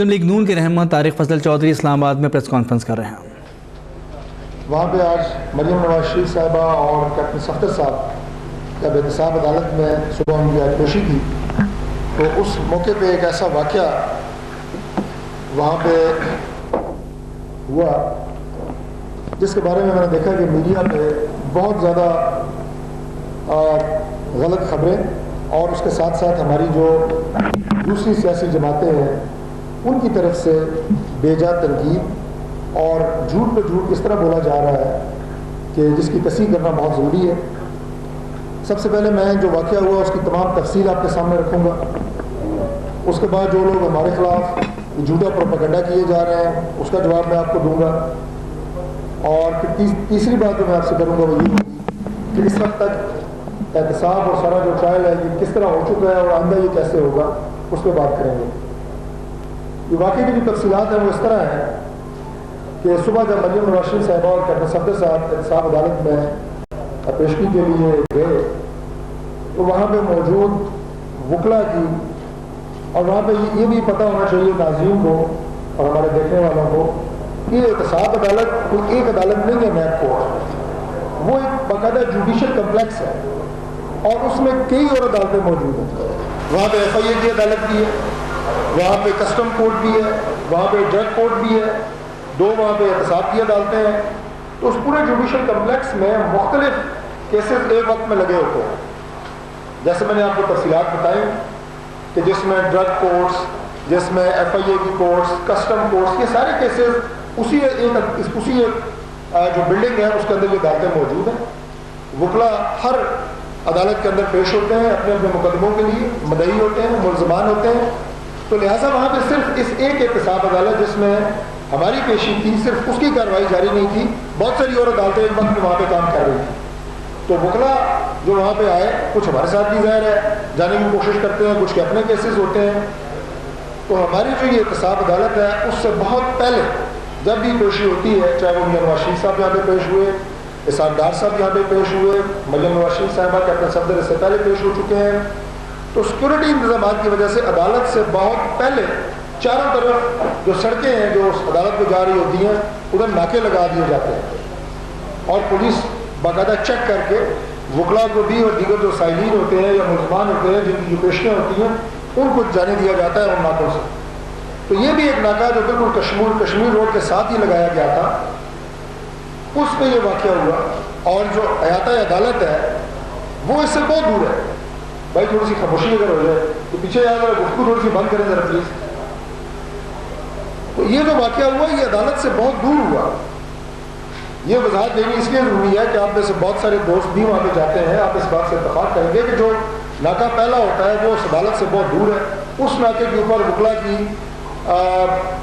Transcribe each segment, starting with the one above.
مسلم league نون کے رہنما طارق فضل چودھری اسلام آباد میں پریس کانفرنس کر رہے ہیں۔ وہاں پہ آج مریم نواز شریف صاحبہ اور کیپٹن صفدر صاحب جب احتساب عدالت میں صبح ان کی پیشی تھی تو اس موقع پہ ایک ایسا واقعہ وہاں پہ ہوا جس کے بارے میں نے دیکھا کہ میڈیا پہ بہت زیادہ غلط خبریں اور اس کے ساتھ ساتھ ہماری جو دوسری سیاسی جماعتیں ہیں ان کی طرف سے بے جا تنقید اور جھوٹ پہ جھوٹ کس طرح بولا جا رہا ہے کہ جس کی تصحیح کرنا بہت ضروری ہے۔ سب سے پہلے میں جو واقعہ ہوا اس کی تمام تفصیل آپ کے سامنے رکھوں گا، اس کے بعد جو لوگ ہمارے خلاف جھوٹا پروپیگنڈا کیے جا رہے ہیں اس کا جواب میں آپ کو دوں گا، اور پھر تیسری بات جو میں آپ سے کروں گا وہ یہ ہوگی کہ اس وقت تک احتساب اور سارا جو ٹرائل ہے یہ کس طرح ہو چکا ہے اور آئندہ یہ کیسے ہوگا اس پہ بات کریں گے۔ یہ واقعی کی جو تفصیلات ہیں وہ اس طرح ہیں کہ صبح جب مریم نواز شریف صاحبہ اور کیپٹن صفدر صاحب احتساب عدالت میں پیشگی کے لیے گئے تو وہاں پہ موجود وکلا کی، اور وہاں پہ یہ بھی پتہ ہونا چاہیے ناظرین کو اور ہمارے دیکھنے والوں کو کہ احتساب عدالت کوئی ایک عدالت نہیں ہے نیب کورٹ، وہ ایک باقاعدہ جوڈیشل کمپلیکس ہے اور اس میں کئی اور عدالتیں موجود ہیں۔ وہاں پہ ایف آئی اے کی عدالت بھی ہے، وہاں پہ کسٹم کورٹ بھی ہے، وہاں پہ ڈرگ کورٹ بھی ہے، دو وہاں پہ احتساب کی عدالتیں ہیں۔ تو اس پورے جوڈیشل کمپلیکس میں مختلف کیسز ایک وقت میں لگے ہوتے ہیں، جیسے میں نے آپ کو تفصیلات بتائی کہ جس میں ڈرگ کورٹس، جس میں ایف آئی اے کی کورٹس، کسٹم کورٹس، یہ سارے کیسز اسی ایک جو بلڈنگ ہے اس کے اندر یہ عدالتیں موجود ہیں۔ وکلا ہر عدالت کے اندر پیش ہوتے ہیں اپنے اپنے مقدموں کے لیے، مدعی ہوتے ہیں، ملزمان ہوتے ہیں، تو لہٰذا وہاں پہ صرف اس ایک احتساب عدالت جس میں ہماری پیشی تھی صرف اس کی کارروائی جاری نہیں تھی، بہت ساری اور عدالتیں ایک وقت میں وہاں پہ کام کر رہی تھیں۔ تو وکلا جو وہاں پہ آئے کچھ ہمارے ساتھ بھی ظاہر ہے جانے کی کوشش کرتے ہیں، کچھ کے اپنے کیسز ہوتے ہیں۔ تو ہماری جو یہ احتساب عدالت ہے اس سے بہت پہلے جب بھی پیشی ہوتی ہے، چاہے وہ نواز شریف صاحب یہاں پہ پیش ہوئے، اسحاق ڈار صاحب یہاں پہ پیش ہوئے، مریم نواز شریف صاحبہ کیپٹن صفدر اس سے پہلے پیش ہو چکے ہیں، تو سیکورٹی انتظامات کی وجہ سے عدالت سے بہت پہلے چاروں طرف جو سڑکیں ہیں جو اس عدالت کو جا رہی ہوتی ہیں ادھر ناکے لگا دیے جاتے ہیں اور پولیس باقاعدہ چیک کر کے وکلا کو بھی اور دیگر جو سائلین ہوتے ہیں یا ملزمان ہوتے ہیں جن کی جو پیشیاں ہوتی ہیں ان کو جانے دیا جاتا ہے ان ناکوں سے۔ تو یہ بھی ایک ناکہ جو بالکل کشمیر روڈ کے ساتھ ہی لگایا گیا تھا، اس پہ یہ واقعہ ہوا۔ اور جو احاطہ عدالت ہے وہ اس سے بہت دور ہے۔ بھائی تھوڑی سی خاموشی اگر ہو جائے تو پیچھے آ کر گفتگو تھوڑی سی بند کریں ذرا پلیز۔ تو یہ جو واقعہ ہوا یہ عدالت سے بہت دور ہوا۔ یہ وضاحت دینی اس لیے ضروری ہے کہ آپ میں سے بہت سارے دوست بھی وہاں پہ جاتے ہیں، آپ اس بات سے اتفاق کریں گے کہ جو ناکہ پہلا ہوتا ہے وہ اس عدالت سے بہت دور ہے۔ اس ناکے کے اوپر وکلا کی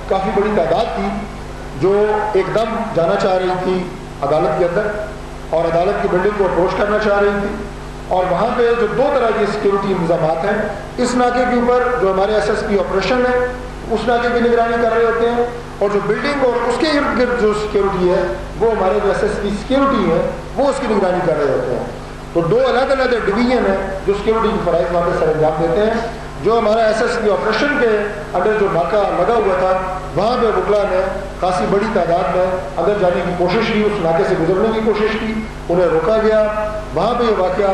کافی بڑی تعداد تھی جو ایک دم جانا چاہ رہی تھی عدالت کے اندر اور عدالت کی بلڈنگ کو اپروچ کرنا چاہ رہی تھی، اور وہاں پہ جو دو طرح کے سیکیورٹی انتظامات ہیں، اس ناکے کے اوپر جو ہمارے ایس ایس پی آپریشن ہے اس ناکے کی نگرانی کر رہے ہوتے ہیں، اور جو بلڈنگ اور اس کے ارد گرد جو سیکیورٹی ہے وہ ہمارے جو ایس ایس پی سیکیورٹی ہے وہ اس کی نگرانی کر رہے ہوتے ہیں۔ تو دو الگ الگ ڈویژن ہیں جو سیکیورٹی کی فرائض وہاں پہ سر انجام دیتے ہیں۔ جو ہمارا ایس ایس پی آپریشن کے انڈر جو ناکہ لگا ہوا تھا وہاں پہ وکلا نے خاصی بڑی تعداد میں اندر جانے کی کوشش کی، اس ناکے سے گزرنے کی کوشش کی، انہیں روکا گیا۔ وہاں پہ یہ واقعہ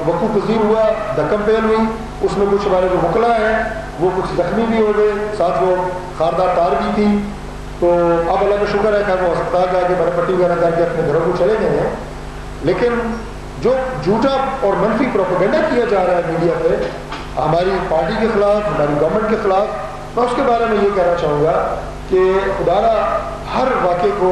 وقوع پذیر ہوا، دھکم پہل ہوئی، اس میں کچھ ہمارے جو وکلا ہیں وہ کچھ زخمی بھی ہو گئے، ساتھ وہ خاردار تار بھی تھی۔ تو اب اللہ کا شکر ہے کہ وہ ہسپتال جا کے بر پٹی وغیرہ کر کے اپنے گھروں کو چلے گئے ہیں۔ لیکن جو جھوٹا اور منفی پروپیگنڈا کیا جا رہا ہے میڈیا پہ ہماری پارٹی کے خلاف، ہماری گورنمنٹ کے خلاف، میں اس کے بارے میں یہ کہنا چاہوں گا کہ خدارا ہر واقعے کو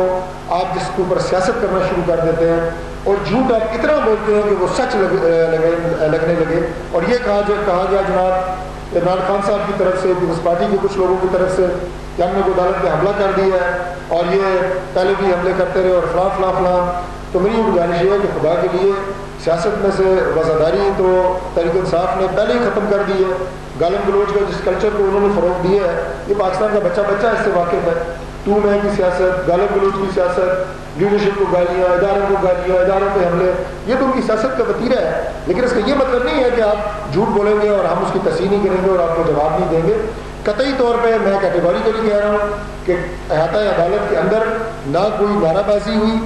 آپ جس کے اوپر سیاست کرنا شروع کر دیتے ہیں اور جھوٹ آپ اتنا بولتے ہیں کہ وہ سچ لگنے لگے، اور یہ کہا گیا جناب عمران خان صاحب کی طرف سے، پیپلز پارٹی کے کچھ لوگوں کی طرف سے کہ ہم نے کوئی عدالت پہ حملہ کر دیا ہے اور یہ پہلے بھی حملے کرتے رہے اور فلاں فلاں فلاں۔ تو میری یہ گزارش یہ ہے کہ خدا کے لیے سیاست میں سے وفاداری تو تحریک انصاف نے پہلے ہی ختم کر دی ہے۔ گالم گلوچ کا جس کلچر کو انہوں نے فروغ دیا ہے، یہ پاکستان کا بچہ اس سے واقف ہے۔ تو میں کی سیاست، گالم گلوچ کی سیاست، لیڈرشپ کو گالیاں، اداروں کو گالیاں، اداروں پہ حملے، یہ تو ان کی سیاست کا وتیرہ ہے۔ لیکن اس کا یہ مطلب نہیں ہے کہ آپ جھوٹ بولیں گے اور ہم اس کی تصحیح نہیں کریں گے اور آپ کو جواب نہیں دیں گے۔ قطعی طور پہ میں کیٹیگوریکلی کہہ رہا ہوں کہ احاطہ عدالت کے اندر نہ کوئی نعرہ بازی ہوئی،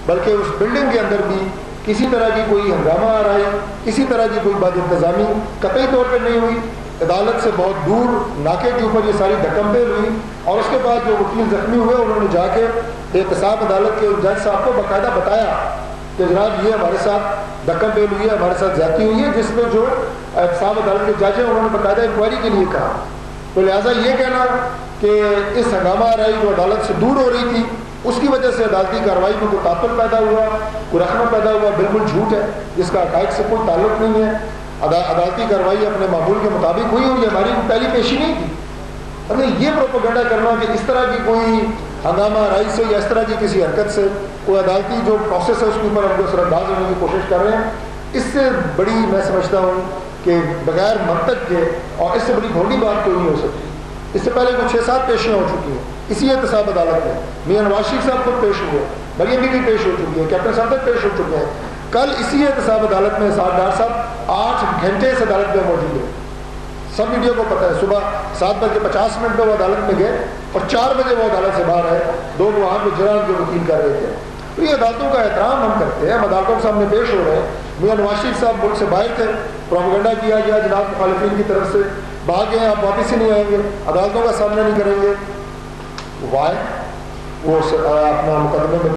بلکہ اس بلڈنگ کے اندر بھی کسی طرح کی کوئی ہنگامہ آ رہا ہے، کسی طرح کی کوئی بد انتظامی قطعی طور پہ نہیں ہوئی۔ عدالت سے بہت دور ناکے کے اوپر یہ ساری دھکم پھیل ہوئی، اور اس کے بعد جو وکیل زخمی ہوئے انہوں نے جا کے احتساب عدالت کے جج صاحب کو باقاعدہ بتایا کہ جناب یہ ہمارے ساتھ دھکم پھیل ہوئی ہے، ہمارے ساتھ زیادتی ہوئی ہے، جس میں جو احتساب عدالت کے جج ہیں انہوں نے باقاعدہ انکوائری کے لیے کہا۔ تو لہٰذا یہ کہنا کہ اس ہنگامہ آرائی جو عدالت سے دور ہو رہی تھی اس کی وجہ سے عدالتی کارروائی میں کوئی تعطل پیدا ہوا، کوئی رخنہ پیدا ہوا، بالکل جھوٹ ہے، جس کا حقائق سے کوئی تعلق نہیں ہے۔ عدالتی کارروائی اپنے معمول کے مطابق ہوئی اور یہ ہماری پہلی پیشی نہیں تھی۔ مطلب یہ پروپیگنڈا کرنا کہ اس طرح کی کوئی ہنگامہ آرائی سے یا اس طرح کی کسی حرکت سے کوئی عدالتی جو پروسیس ہے اس کے اوپر ہم کو اثر انداز ہونے کی کوشش کر رہے ہیں، اس سے بڑی میں سمجھتا ہوں کہ بغیر منطق کے اور اس سے بڑی بھولی بات کوئی نہیں ہو سکتی۔ اس سے پہلے کچھ 6-7 پیشیاں ہو چکی ہیں اسی احتساب عدالت میں، میاں نواز شریف صاحب خود پیش ہوئے، مریم بی بھی پیش ہو چکی ہے، کیپٹن صادق پیش ہو چکے ہیں۔ کل اسی احتساب عدالت میں ڈاکٹر صاحب 8 گھنٹے اس عدالت میں موجود ہیں، سب میڈیا کو پتہ ہے۔ صبح 7:50 پہ وہ عدالت میں گئے اور 4 بجے وہ عدالت سے باہر آئے، 2 وہاں پہ جرائم کے وکیل کر رہے تھے۔ تو یہ عدالتوں کا احترام ہم کرتے ہیں، ہم عدالتوں کے سامنے پیش ہو رہے ہیں۔ میاں نواز شریف صاحب ملک سے باہر تھے، پروپیگنڈا کیا گیا جناب مخالفین کی طرف سے، بھاگ گئے، آپ واپس ہی نہیں آئیں گے، عدالتوں کا سامنا نہیں کریں گے، وہ اپنا مقدمے میں